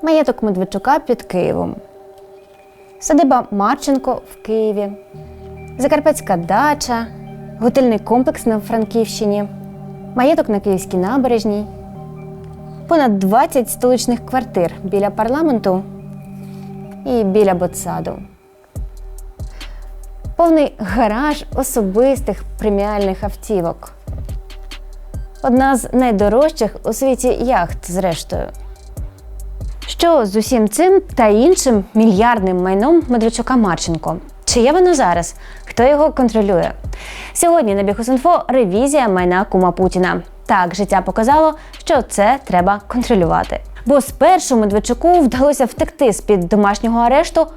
маєток Медведчука під Києвом, садиба Марченко в Києві, Закарпатська дача, готельний комплекс на Франківщині, маєток на Київській набережній, понад 20 столичних квартир біля парламенту і біля Ботсаду. Повний гараж особистих преміальних автівок. Одна з найдорожчих у світі яхт, зрештою. Що з усім цим та іншим мільярдним майном Медведчука-Марченко? Чи є воно зараз? Хто його контролює? Сьогодні на Bihus.info ревізія майна кума Путіна. Так, життя показало, що це треба контролювати. Бо спершу Медведчуку вдалося втекти з-під домашнього арешту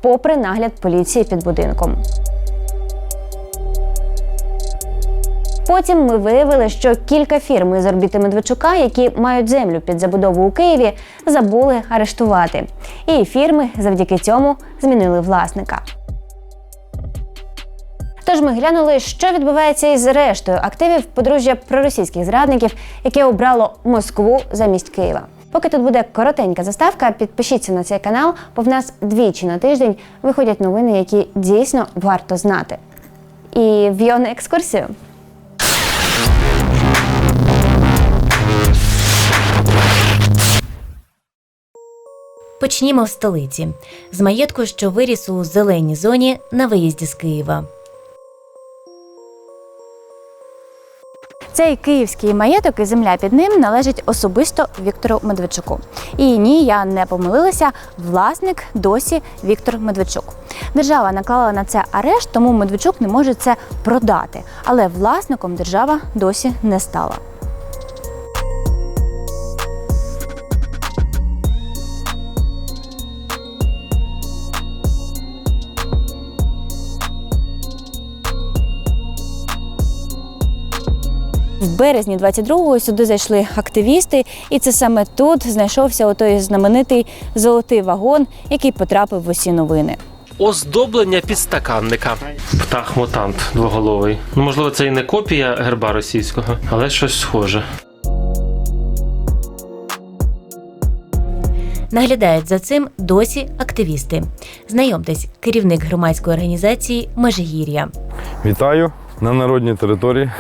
попри нагляд поліції під будинком. Потім ми виявили, що кілька фірм із орбіти Медведчука, які мають землю під забудову у Києві, забули арештувати. І фірми завдяки цьому змінили власника. Тож ми глянули, що відбувається із рештою активів подружжя проросійських зрадників, яке обрало Москву замість Києва. Поки тут буде коротенька заставка, підпишіться на цей канал, бо в нас двічі на тиждень виходять новини, які дійсно варто знати. І в'йо на екскурсію. Почнімо в столиці. З маєтку, що виріс у зеленій зоні на виїзді з Києва. Цей київський маєток і земля під ним належить особисто Віктору Медведчуку. І ні, я не помилилася, власник досі Віктор Медведчук. Держава наклала на це арешт, тому Медведчук не може це продати. Але власником держава досі не стала. В березні 22-го сюди зайшли активісти, і це саме тут знайшовся отой знаменитий золотий вагон, який потрапив в усі новини. Оздоблення підстаканника. Птах-мутант двоголовий. Ну, можливо, це і не копія герба російського, але щось схоже. Наглядають за цим досі активісти. Знайомтесь, керівник громадської організації «Межигір'я». Вітаю на народній території.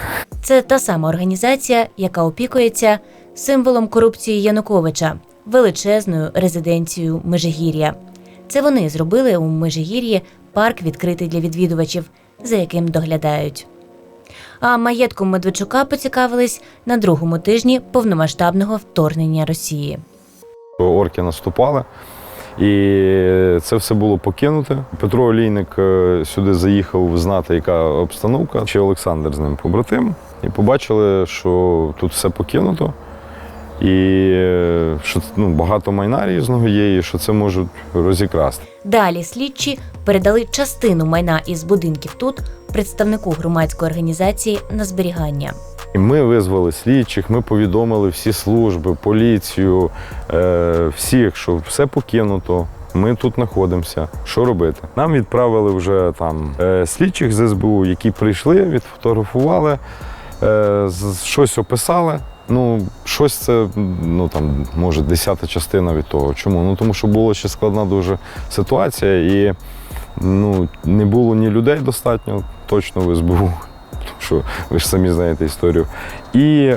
Це та сама організація, яка опікується символом корупції Януковича – величезною резиденцією Межигір'я. Це вони зробили у Межигір'ї парк відкритий для відвідувачів, за яким доглядають. А маєтком Медведчука поцікавились на другому тижні повномасштабного вторгнення Росії. Орки наступали, і це все було покинуте. Петро Олійник сюди заїхав знати, яка обстановка. Ще Олександр з ним побратим. І побачили, що тут все покинуто. І що багато майна різного є, і що це можуть розікрасти. Далі слідчі передали частину майна із будинків тут представнику громадської організації на зберігання. І ми визвали слідчих, ми повідомили всі служби, поліцію, всіх, що все покинуто, ми тут знаходимося, що робити. Нам відправили вже там слідчих з СБУ, які прийшли, відфотографували, щось описали. Щось це, може, 10-та частина від того. Чому? Тому що була ще складна дуже ситуація і, не було ні людей достатньо, точно в СБУ, що ви ж самі знаєте історію. І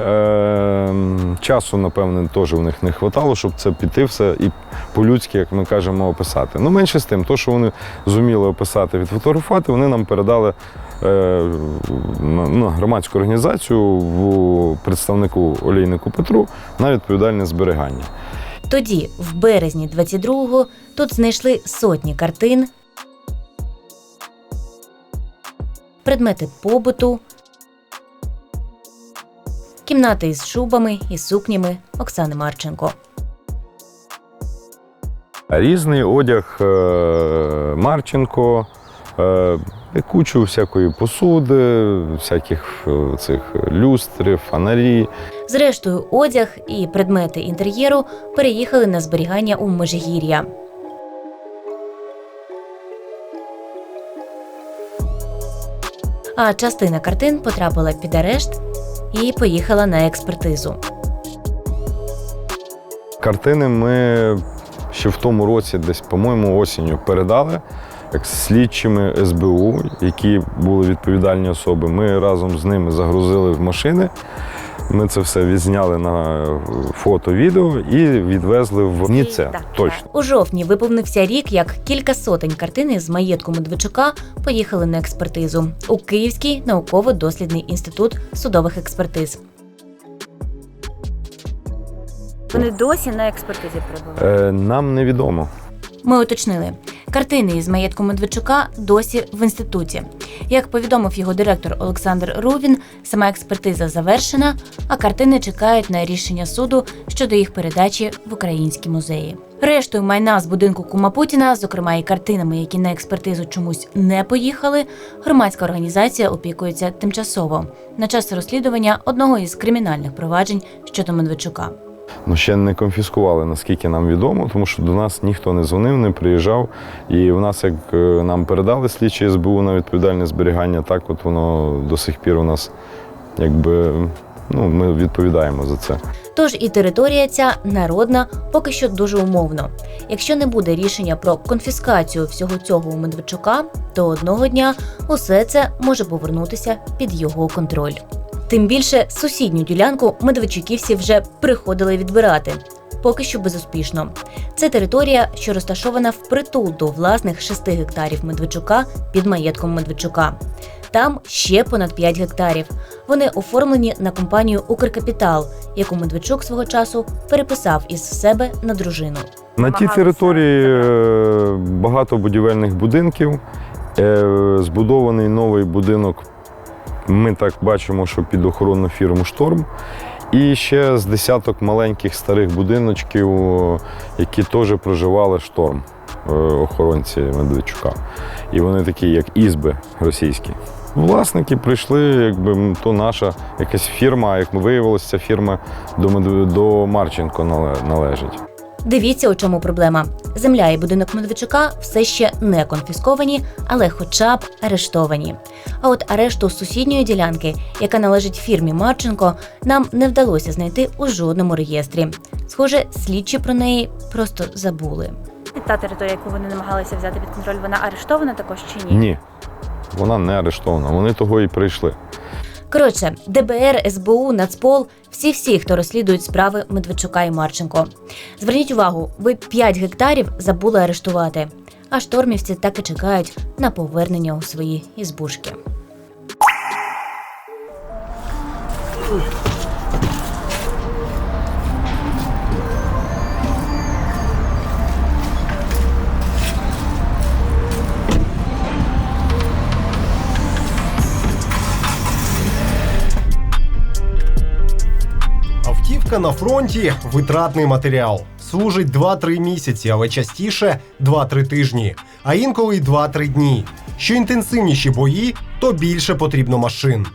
часу, напевне, теж у них не вистачало, щоб це піти все і по-людськи, як ми кажемо, описати. Менше з тим, то, що вони зуміли описати, відфотографувати, вони нам передали громадську організацію в представнику Олійнику Петру на відповідальне зберігання. Тоді, в березні 22-го, тут знайшли сотні картин, предмети побуту, кімнати із шубами і сукнями Оксани Марченко. Різний одяг Марченко, кучу всякої посуди, всяких цих люстри, фонарі. Зрештою, одяг і предмети інтер'єру переїхали на зберігання у Межигір'я. А частина картин потрапила під арешт і поїхала на експертизу. Картини ми ще в тому році, десь, по-моєму, осінню передали слідчими СБУ, які були відповідальні особи. Ми разом з ними загрузили в машини. Ми це все відзняли на фото, відео і відвезли в Ніце. Точно. У жовтні виповнився рік, як кілька сотень картин з маєтку Медведчука поїхали на експертизу у Київський науково-дослідний інститут судових експертиз. Вони досі на експертизі перебувають? Нам невідомо. Ми уточнили, картини із маєтку Медведчука досі в інституті. Як повідомив його директор Олександр Рувін, сама експертиза завершена, а картини чекають на рішення суду щодо їх передачі в українські музеї. Рештою майна з будинку кума Путіна, зокрема і картинами, які на експертизу чомусь не поїхали, громадська організація опікується тимчасово на час розслідування одного із кримінальних проваджень щодо Медведчука. Ще не конфіскували, наскільки нам відомо, тому що до нас ніхто не дзвонив, не приїжджав. І в нас, як нам передали слідчі СБУ на відповідальне зберігання, так от воно до сих пір у нас, ми відповідаємо за це. Тож і територія ця народна поки що дуже умовно. Якщо не буде рішення про конфіскацію всього цього у Медведчука, то одного дня усе це може повернутися під його контроль. Тим більше сусідню ділянку медведчуківці вже приходили відбирати. Поки що безуспішно. Це територія, що розташована впритул до власних 6 гектарів Медведчука під маєтком Медведчука. Там ще понад 5 гектарів. Вони оформлені на компанію «Укркапітал», яку Медведчук свого часу переписав із себе на дружину. На тій території багато будівельних будинків, збудований новий будинок. Ми так бачимо, що під охоронну фірму «Шторм». І ще з десяток маленьких старих будиночків, які теж проживали «Шторм», охоронці Медведчука. І вони такі, як ізби російські. Власники прийшли, то наша якась фірма, як виявилося, ця фірма до Марченко належить. Дивіться, у чому проблема. Земля і будинок Медведчука все ще не конфісковані, але хоча б арештовані. А от арешту сусідньої ділянки, яка належить фірмі Марченко, нам не вдалося знайти у жодному реєстрі. Схоже, слідчі про неї просто забули. Та територія, яку вони намагалися взяти під контроль, вона арештована також чи ні? Ні, вона не арештована, вони того і прийшли. Коротше, ДБР, СБУ, Нацпол – всі, хто розслідують справи Медведчука і Марченко. Зверніть увагу, ви 5 гектарів забули арештувати, а штормівці так і чекають на повернення у свої ізбушки. Автівка на фронті – витратний матеріал. Служить 2-3 місяці, але частіше – 2-3 тижні, а інколи й 2-3 дні. Що інтенсивніші бої, то більше потрібно машин.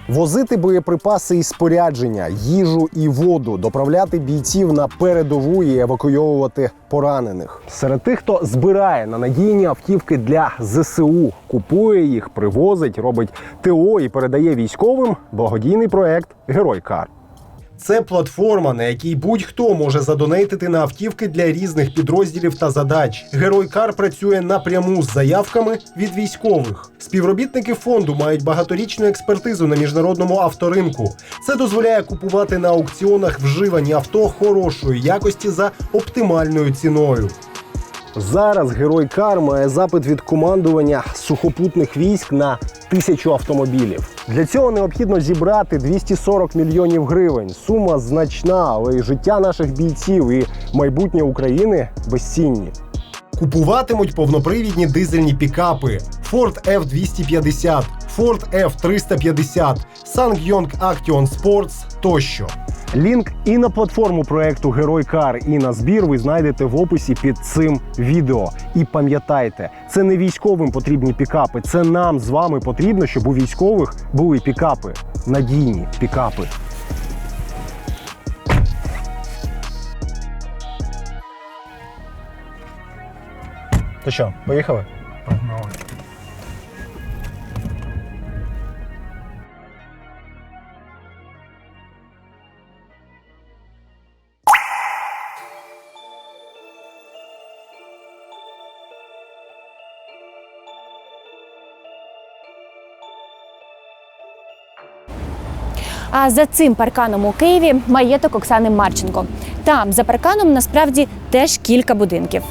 Возити боєприпаси і спорядження, їжу і воду, доправляти бійців на передову і евакуйовувати поранених. Серед тих, хто збирає на надійні автівки для ЗСУ, купує їх, привозить, робить ТО і передає військовим – благодійний проект «Герой Кар». Це платформа, на якій будь-хто може задонейтити на автівки для різних підрозділів та задач. Герой Кар працює напряму з заявками від військових. Співробітники фонду мають багаторічну експертизу на міжнародному авторинку. Це дозволяє купувати на аукціонах вживані авто хорошої якості за оптимальною ціною. Зараз Герой Кар має запит від командування сухопутних військ на 1000 автомобілів. Для цього необхідно зібрати 240 мільйонів гривень. Сума значна, але і життя наших бійців і майбутнє України безцінні. Купуватимуть повнопривідні дизельні пікапи Ford F-250, Ford F-350, SsangYong Action Sports тощо. Лінк і на платформу проекту Герой Кар, і на збір ви знайдете в описі під цим відео. І пам'ятайте, це не військовим потрібні пікапи, це нам з вами потрібно, щоб у військових були пікапи. Надійні пікапи. То що, поїхали? Погнали. А за цим парканом у Києві маєток Оксани Марченко. Там, за парканом, насправді теж кілька будинків.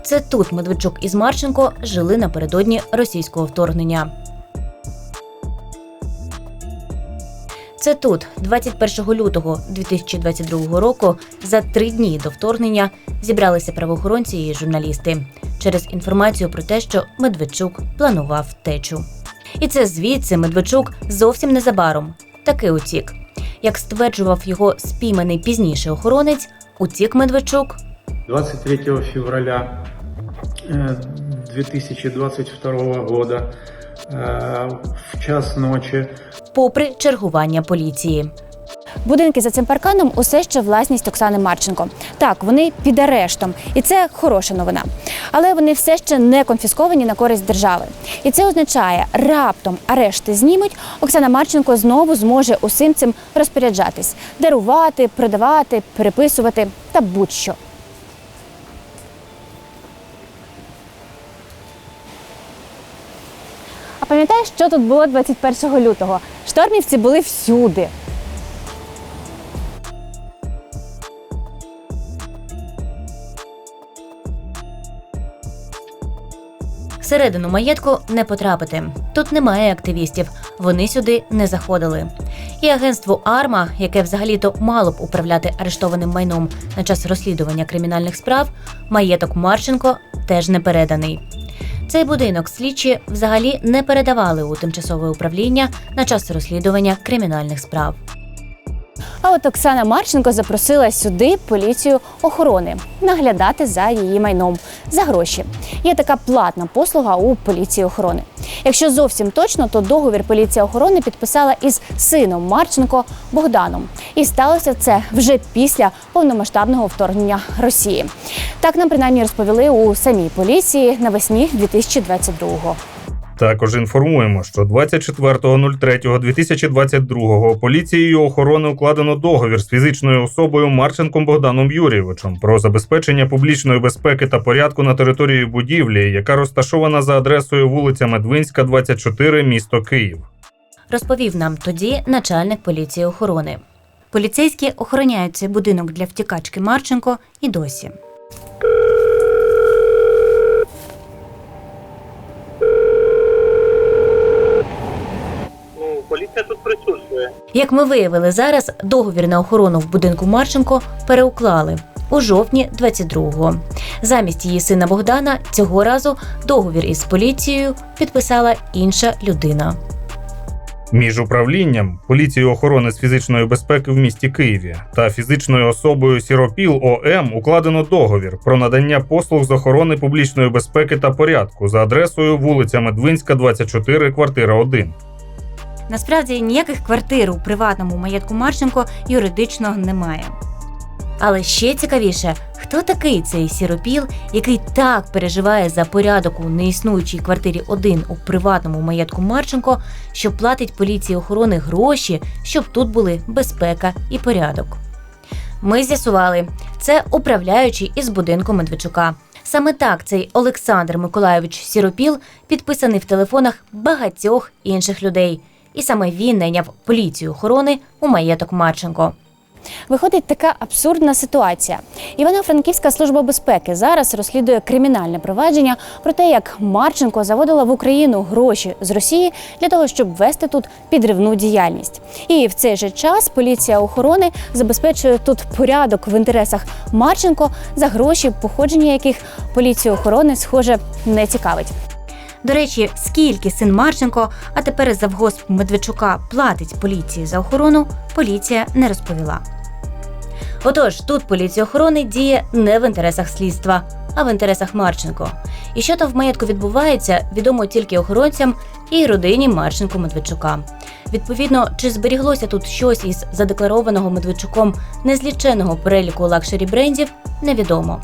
Це тут Медведчук із Марченко жили напередодні російського вторгнення. Це тут, 21 лютого 2022 року, за 3 дні до вторгнення, зібралися правоохоронці і журналісти через інформацію про те, що Медведчук планував втечу. І це звідси Медведчук зовсім незабаром таки утік. Як стверджував його спійманий пізніше охоронець, утік Медведчук 23 февраля 2022 года в час ночи попри чергування поліції. Будинки за цим парканом – усе ще власність Оксани Марченко. Так, вони під арештом, і це хороша новина. Але вони все ще не конфісковані на користь держави. І це означає, раптом арешти знімуть, Оксана Марченко знову зможе усім цим розпоряджатись. Дарувати, продавати, переписувати та будь-що. А пам'ятаєш, що тут було 21 лютого? Штормівці були всюди. Всередину маєтку не потрапити. Тут немає активістів, вони сюди не заходили. І агентство «Арма», яке взагалі-то мало б управляти арештованим майном на час розслідування кримінальних справ, маєток Марченко теж не переданий. Цей будинок слідчі взагалі не передавали у тимчасове управління на час розслідування кримінальних справ. А от Оксана Марченко запросила сюди поліцію охорони наглядати за її майном за гроші. Є така платна послуга у поліції охорони. Якщо зовсім точно, то договір поліція охорони підписала із сином Марченко Богданом. І сталося це вже після повномасштабного вторгнення Росії. Так нам принаймні розповіли у самій поліції навесні 2022-го. Також інформуємо, що 24.03.2022 поліцією охорони укладено договір з фізичною особою Марченком Богданом Юрійовичем про забезпечення публічної безпеки та порядку на території будівлі, яка розташована за адресою вулиця Медвинська, 24, місто Київ. Розповів нам тоді начальник поліції охорони. Поліцейські охороняють цей будинок для втікачки Марченко і досі. поліція тут присутствує. Як ми виявили зараз, договір на охорону в будинку Марченко переуклали у жовтні 22-го. Замість її сина Богдана цього разу договір із поліцією підписала інша людина. Між управлінням поліцією охорони з фізичної безпеки в місті Києві та фізичною особою Сіропіл ОМ укладено договір про надання послуг з охорони публічної безпеки та порядку за адресою вулиця Медвинська, 24, квартира 1. Насправді ніяких квартир у приватному маєтку Марченко юридично немає. Але ще цікавіше, хто такий цей Сіропіл, який так переживає за порядок у неіснуючій квартирі 1 у приватному маєтку Марченко, що платить поліції охорони гроші, щоб тут були безпека і порядок. Ми з'ясували, це управляючий із будинку Медведчука. Саме так цей Олександр Миколайович Сіропіл підписаний в телефонах багатьох інших людей. І саме він найняв поліцію охорони у маєток Марченко. Виходить така абсурдна ситуація. Івано-Франківська служба безпеки зараз розслідує кримінальне провадження про те, як Марченко заводила в Україну гроші з Росії для того, щоб вести тут підривну діяльність. І в цей же час поліція охорони забезпечує тут порядок в інтересах Марченко за гроші, походження яких поліцію охорони, схоже, не цікавить. До речі, скільки син Марченко, а тепер завгосп Медведчука, платить поліції за охорону, поліція не розповіла. Отож, тут поліція охорони діє не в інтересах слідства, а в інтересах Марченко. І що там в маєтку відбувається, відомо тільки охоронцям і родині Марченко-Медведчука. Відповідно, чи зберіглося тут щось із задекларованого Медведчуком незліченного переліку лакшері-брендів, невідомо.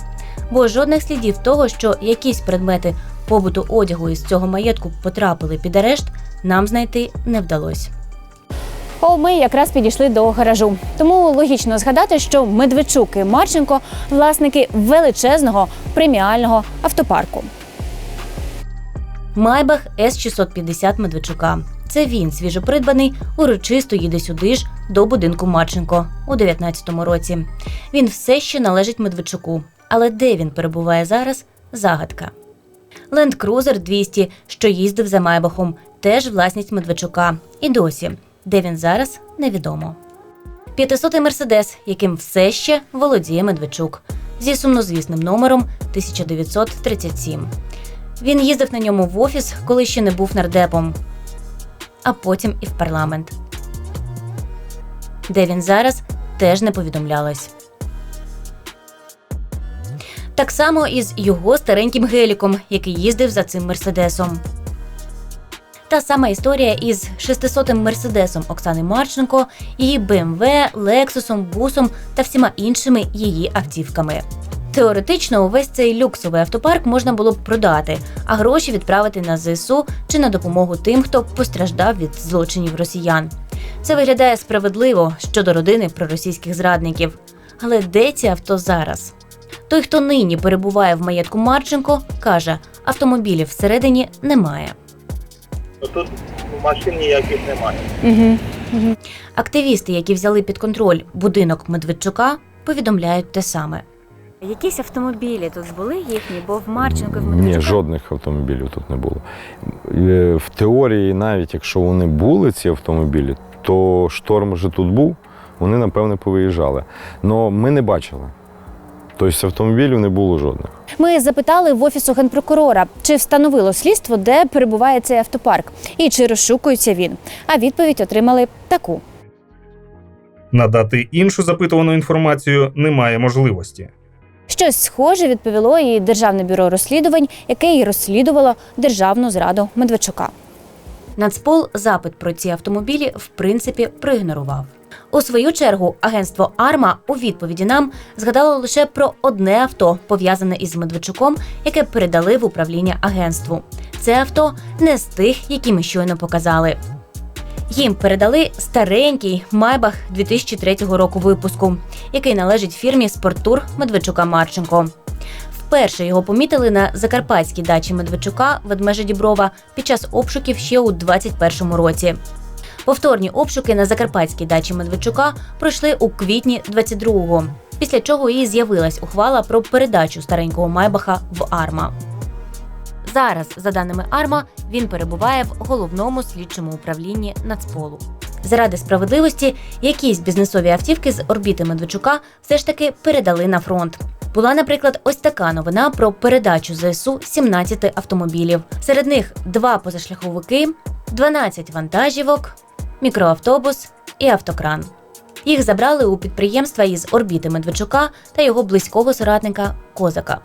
Бо жодних слідів того, що якісь предмети побуту одягу із цього маєтку потрапили під арешт, нам знайти не вдалося. Ми якраз підійшли до гаражу. Тому логічно згадати, що Медведчук і Марченко – власники величезного преміального автопарку. Майбах С-650 Медведчука. Це він, свіжопридбаний, урочисто їде сюди ж, до будинку Марченко, у 19-му році. Він все ще належить Медведчуку. Але де він перебуває зараз – загадка. Ленд Крузер 200, що їздив за Майбахом, теж власність Медведчука. І досі. Де він зараз – невідомо. 500-й Мерседес, яким все ще володіє Медведчук. Зі сумнозвісним номером 1937. Він їздив на ньому в офіс, коли ще не був нардепом. А потім і в парламент. Де він зараз – теж не повідомлялось. Так само і з його стареньким геліком, який їздив за цим Мерседесом. Та сама історія із 600-м Мерседесом Оксани Марченко, її БМВ, Лексусом, бусом та всіма іншими її автівками. Теоретично увесь цей люксовий автопарк можна було б продати, а гроші відправити на ЗСУ чи на допомогу тим, хто постраждав від злочинів росіян. Це виглядає справедливо щодо родини проросійських зрадників. Але де ці авто зараз? Той, хто нині перебуває в маєтку Марченко, каже, автомобілів всередині немає. Тут машин ніяких немає. Активісти, які взяли під контроль будинок Медведчука, повідомляють те саме. Якісь автомобілі тут були їхні, бо в Марченко і в Медведчука... Ні, жодних автомобілів тут не було. В теорії, навіть якщо вони були, ці автомобілі, то шторм вже тут був, вони, напевне, повиїжджали. Але ми не бачили. Тобто автомобілів не було жодних. Ми запитали в Офісу Генпрокурора, чи встановило слідство, де перебуває цей автопарк, і чи розшукується він. А відповідь отримали таку. Надати іншу запитувану інформацію немає можливості. Щось схоже відповіло і Державне бюро розслідувань, яке й розслідувало державну зраду Медведчука. Нацпол запит про ці автомобілі в принципі проігнорував. У свою чергу агентство «Арма» у відповіді нам згадало лише про одне авто, пов'язане із Медведчуком, яке передали в управління агентству. Це авто не з тих, які ми щойно показали. Їм передали старенький Майбах 2003 року випуску, який належить фірмі «Спорттур» Медведчука-Марченко. Вперше його помітили на закарпатській дачі Медведчука Ведмежа-Діброва під час обшуків ще у 2021 році. Повторні обшуки на закарпатській дачі Медведчука пройшли у квітні 22-го, після чого і з'явилась ухвала про передачу старенького Майбаха в АРМА. Зараз, за даними АРМА, він перебуває в головному слідчому управлінні Нацполу. Заради справедливості, якісь бізнесові автівки з орбіти Медведчука все ж таки передали на фронт. Була, наприклад, ось така новина про передачу ЗСУ 17 автомобілів. Серед них 2 позашляховики, 12 вантажівок, мікроавтобус і автокран. Їх забрали у підприємства із орбіти Медведчука та його близького соратника Козака.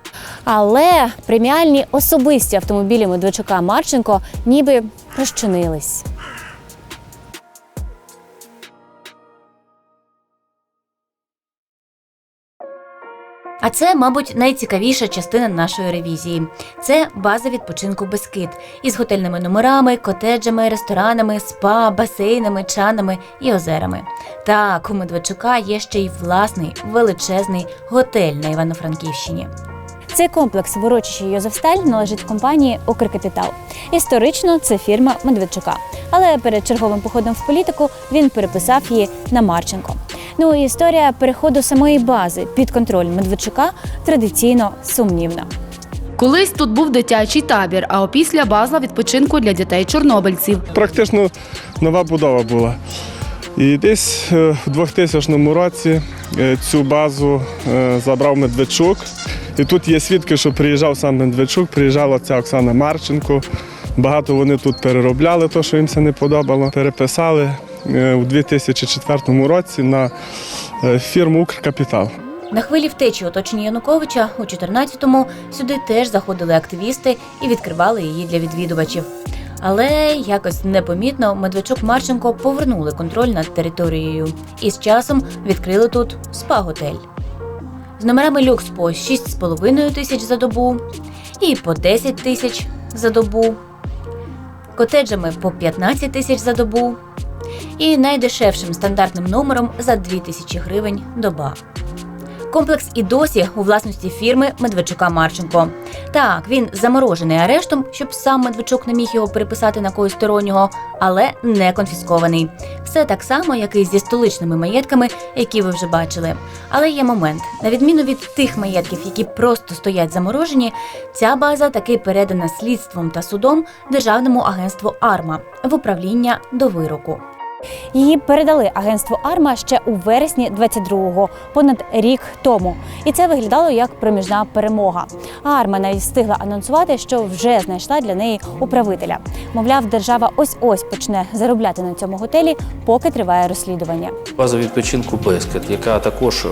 Але преміальні особисті автомобілі Медведчука-Марченко ніби розчинились. А це, мабуть, найцікавіша частина нашої ревізії. Це база відпочинку «Бескид» із готельними номерами, котеджами, ресторанами, спа, басейнами, чанами і озерами. Так, у Медведчука є ще й власний величезний готель на Івано-Франківщині. Цей комплекс в урочищі Йозефсталь належить компанії «Укркапітал». Історично це фірма Медведчука. Але перед черговим походом в політику він переписав її на Марченко. Ну і історія переходу самої бази під контроль Медведчука традиційно сумнівна. Колись тут був дитячий табір, а опісля база відпочинку для дітей-чорнобильців. Практично нова будова була. І десь в 2000 році цю базу забрав Медведчук. І тут є свідки, що приїжджав сам Медведчук, приїжджала ця Оксана Марченко. Багато вони тут переробляли те, що їм це не подобало. Переписали у 2004 році на фірму «Укркапітал». На хвилі втечі оточення Януковича у 2014-му сюди теж заходили активісти і відкривали її для відвідувачів. Але якось непомітно Медведчук-Марченко повернули контроль над територією і з часом відкрили тут спа-готель. З номерами люкс по 6,5 тисяч за добу і по 10 тисяч за добу, котеджами по 15 тисяч за добу і найдешевшим стандартним номером за 2000 гривень доба. Комплекс і досі у власності фірми Медведчука-Марченко. Так, він заморожений арештом, щоб сам Медведчук не міг його переписати на когось стороннього, але не конфіскований. Все так само, як і зі столичними маєтками, які ви вже бачили. Але є момент. На відміну від тих маєтків, які просто стоять заморожені, ця база таки передана слідством та судом Державному агентству «Арма» в управління до вироку. Її передали агентству «Арма» ще у вересні 22-го, понад рік тому. І це виглядало як проміжна перемога. «Арма» навіть встигла анонсувати, що вже знайшла для неї управителя. Мовляв, держава ось-ось почне заробляти на цьому готелі, поки триває розслідування. База відпочинку «Бескет», яка також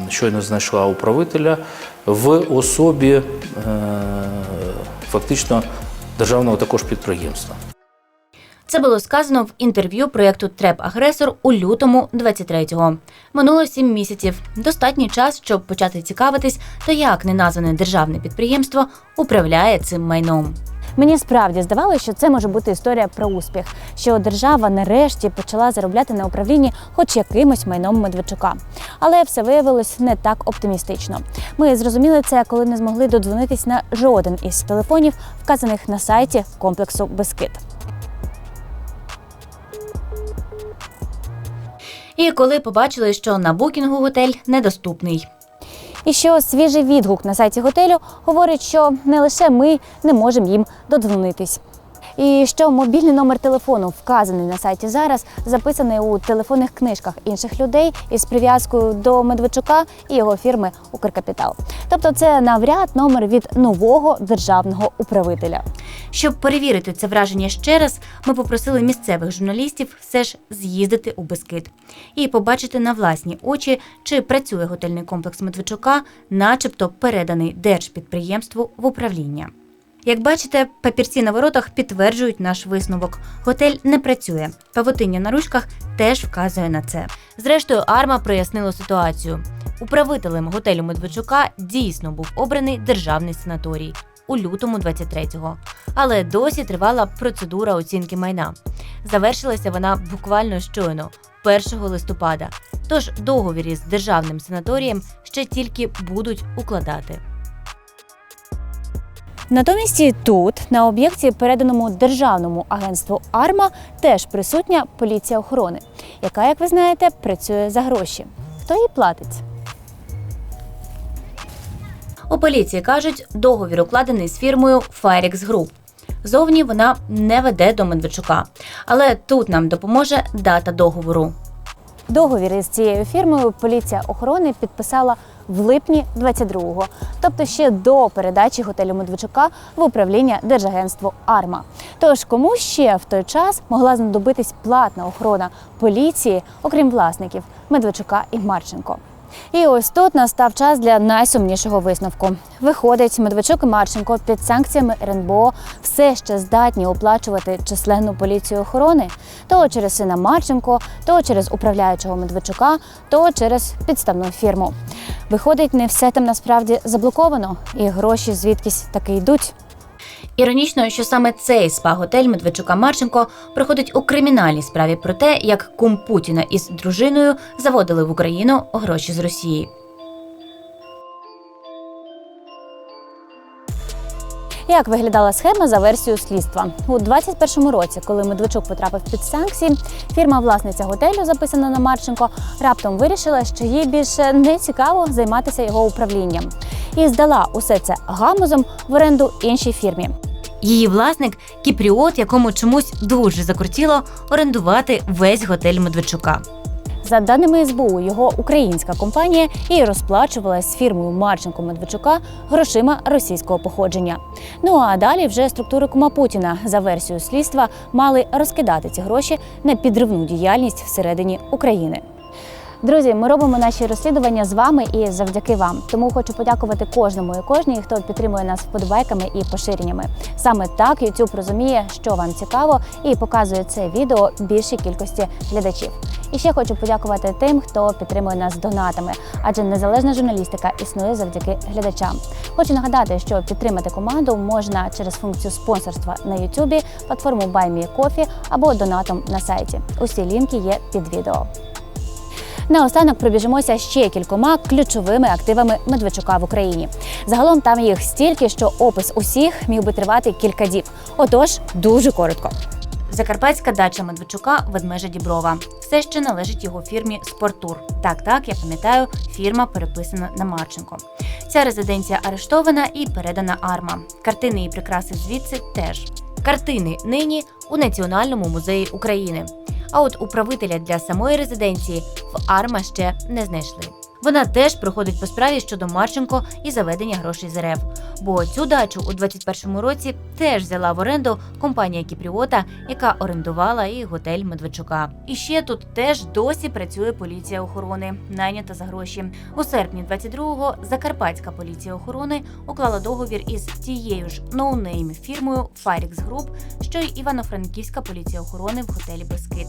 щойно знайшла управителя в особі фактично державного також підприємства. Це було сказано в інтерв'ю проєкту «Треп-агресор» у лютому 23-го. Минуло 7 місяців. Достатній час, щоб почати цікавитись, то як неназване державне підприємство управляє цим майном. Мені справді здавалося, що це може бути історія про успіх, що держава нарешті почала заробляти на управлінні хоч якимось майном Медведчука. Але все виявилось не так оптимістично. Ми зрозуміли це, коли не змогли додзвонитись на жоден із телефонів, вказаних на сайті комплексу «Бескет». І коли побачили, що на букінгу готель недоступний. І що свіжий відгук на сайті готелю говорить, що не лише ми не можемо їм додзвонитись. І що мобільний номер телефону, вказаний на сайті зараз, записаний у телефонних книжках інших людей із прив'язкою до Медведчука і його фірми «Укркапітал». Тобто це навряд номер від нового державного управителя. Щоб перевірити це враження ще раз, ми попросили місцевих журналістів все ж з'їздити у Бескет і побачити на власні очі, чи працює готельний комплекс Медведчука, начебто переданий держпідприємству в управління. Як бачите, папірці на воротах підтверджують наш висновок. Готель не працює. Павутиння на ручках теж вказує на це. Зрештою, «Арма» прояснило ситуацію. Управителем готелю Медведчука дійсно був обраний державний санаторій у лютому 23-го. Але досі тривала процедура оцінки майна. Завершилася вона буквально щойно, 1 листопада. Тож договір із державним санаторієм ще тільки будуть укладати. Натомість і тут, на об'єкті, переданому Державному агентству «Арма», теж присутня поліція охорони, яка, як ви знаєте, працює за гроші. Хто їй платить? У поліції кажуть, договір укладений з фірмою Firex Group. Зовні вона не веде до Медведчука. Але тут нам допоможе дата договору. Договір із цією фірмою поліція охорони підписала в липні 22-го, тобто ще до передачі готелю Медведчука в управління Держагентству «Арма». Тож кому ще в той час могла знадобитись платна охорона поліції, окрім власників Медведчука і Марченко? І ось тут настав час для найсумнішого висновку. Виходить, Медведчук і Марченко під санкціями РНБО все ще здатні оплачувати численну поліцію охорони? То через сина Марченко, то через управляючого Медведчука, то через підставну фірму. Виходить, не все там насправді заблоковано, і гроші звідкись таки йдуть. Іронічно, що саме цей спа-готель Медведчука-Марченко проходить у кримінальній справі про те, як кум Путіна із дружиною заводили в Україну гроші з Росії. Як виглядала схема за версією слідства? У 21-му році, коли Медведчук потрапив під санкції, фірма-власниця готелю, записана на Марченко, раптом вирішила, що їй більше не цікаво займатися його управлінням. І здала усе це гамузом в оренду іншій фірмі. Її власник – кіпріот, якому чомусь дуже закрутіло орендувати весь готель Медведчука. За даними СБУ, його українська компанія і розплачувалась з фірмою Марченко-Медведчука грошима російського походження. Ну а далі вже структури кума Путіна, за версією слідства, мали розкидати ці гроші на підривну діяльність всередині України. Друзі, ми робимо наші розслідування з вами і завдяки вам. Тому хочу подякувати кожному і кожній, хто підтримує нас вподобайками і поширеннями. Саме так YouTube розуміє, що вам цікаво, і показує це відео більшій кількості глядачів. І ще хочу подякувати тим, хто підтримує нас донатами, адже незалежна журналістика існує завдяки глядачам. Хочу нагадати, що підтримати команду можна через функцію спонсорства на YouTube, платформу Buy Me Coffee або донатом на сайті. Усі лінки є під відео. Наостанок пробіжимося ще кількома ключовими активами Медведчука в Україні. Загалом там їх стільки, що опис усіх міг би тривати кілька діб. Отож, дуже коротко. Закарпатська дача Медведчука Ведмежа Діброва. Все ще належить його фірмі «Спорттур». Так, я пам'ятаю, фірма переписана на Марченко. Ця резиденція арештована і передана АРМА. Картини і прикраси звідси теж. Картини нині у Національному музеї України. А от управителя для самої резиденції в АРМА ще не знайшли. Вона теж проходить по справі щодо Марченко і заведення грошей з РФ. Бо цю дачу у 2021 році теж взяла в оренду компанія Кіпріота, яка орендувала і готель Медведчука. І ще тут теж досі працює поліція охорони, найнята за гроші. У серпні 22-го Закарпатська поліція охорони уклала договір із тією ж ноунейм фірмою Farix Group, що й Івано-Франківська поліція охорони в готелі Бескид.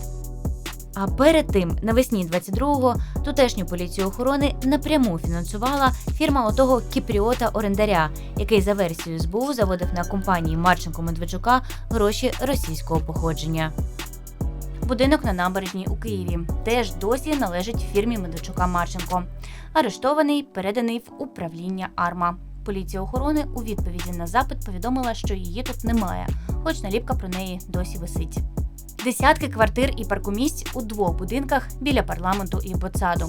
А перед тим, навесні 22-го, тутешню поліцію охорони напряму фінансувала фірма отого Кіпріота-орендаря, який за версією СБУ заводив на компанії Марченко-Медведчука гроші російського походження. Будинок на Набережній у Києві теж досі належить фірмі Медведчука-Марченко. Арештований, переданий в управління АРМА. Поліція охорони у відповіді на запит повідомила, що її тут немає, хоч наліпка про неї досі висить. Десятки квартир і паркомісць у двох будинках біля парламенту і ботсаду.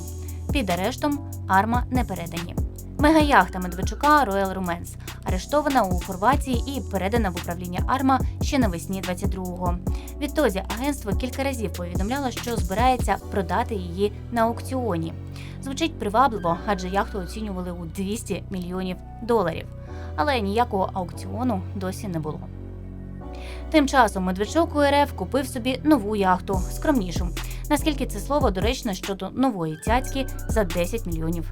Під арештом АРМА не передані. Мегаяхта Медведчука Royal Romance арештована у Хорватії і передана в управління АРМА ще навесні 22-го. Відтоді агентство кілька разів повідомляло, що збирається продати її на аукціоні. Звучить привабливо, адже яхту оцінювали у $200 мільйонів. Але ніякого аукціону досі не було. Тим часом Медведчук у РФ купив собі нову яхту, скромнішу. Наскільки це слово доречно щодо нової цяцьки за $10 мільйонів.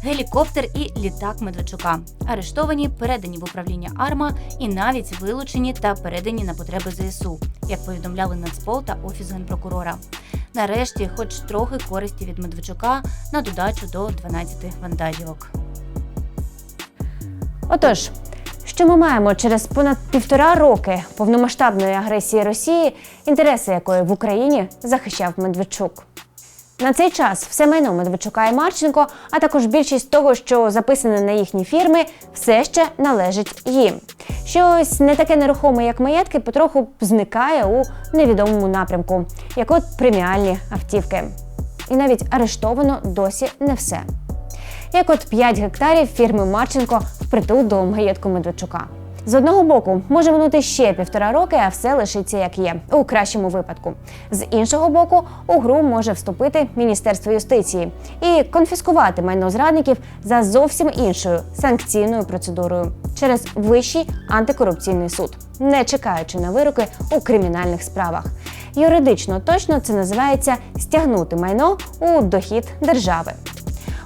Гелікоптер і літак Медведчука. Арештовані, передані в управління АРМА і навіть вилучені та передані на потреби ЗСУ, як повідомляли Нацпол та Офіс Генпрокурора. Нарешті, хоч трохи користі від Медведчука на додачу до 12 вантажівок. Отож, що ми маємо через понад 1,5 роки повномасштабної агресії Росії, інтереси якої в Україні захищав Медведчук? На цей час все майно Медведчука і Марченко, а також більшість того, що записане на їхні фірми, все ще належить їм. Щось не таке нерухоме, як маєтки, потроху зникає у невідомому напрямку, як от преміальні автівки. І навіть арештовано досі не все. Як от 5 гектарів фірми Марченко впритул до маєтку Медведчука. З одного боку, може минути ще 1,5 роки, а все лишиться як є, у кращому випадку. З іншого боку, у гру може вступити Міністерство юстиції і конфіскувати майно зрадників за зовсім іншою санкційною процедурою через Вищий антикорупційний суд, не чекаючи на вироки у кримінальних справах. Юридично точно це називається «стягнути майно у дохід держави».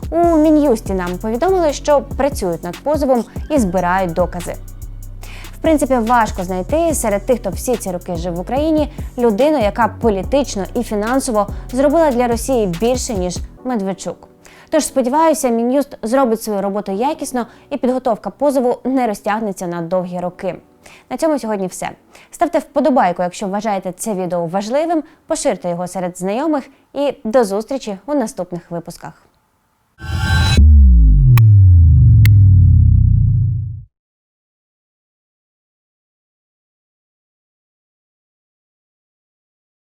У Мін'юсті нам повідомили, що працюють над позовом і збирають докази. В принципі, важко знайти серед тих, хто всі ці роки жив в Україні, людину, яка політично і фінансово зробила для Росії більше, ніж Медведчук. Тож, сподіваюся, Мін'юст зробить свою роботу якісно і підготовка позову не розтягнеться на довгі роки. На цьому сьогодні все. Ставте вподобайку, якщо вважаєте це відео важливим, поширте його серед знайомих і до зустрічі у наступних випусках.